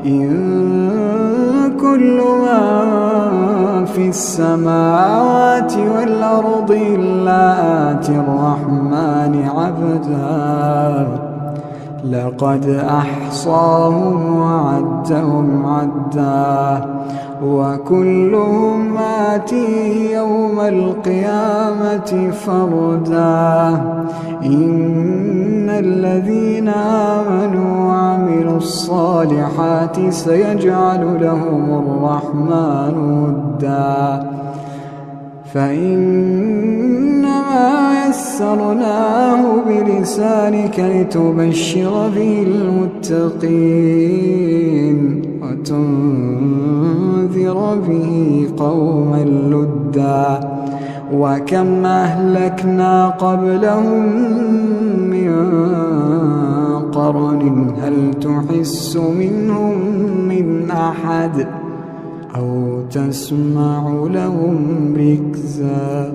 إن كل من في السماوات والأرض إلا آتي الرحمن عبدا لقد أحصاهم وعدهم عدا وكلهم آتيه يوم القيامة فردا إن الذين آمنوا وعملوا الصالحات سيجعل لهم الرحمن ودا فإنما يسرناه بلسانك لتبشر به المتقين وتنذر به قوما لدا وكم أهلكنا قبلهم من قرن هل تحس منهم من أحد أو تسمع لهم ركزا.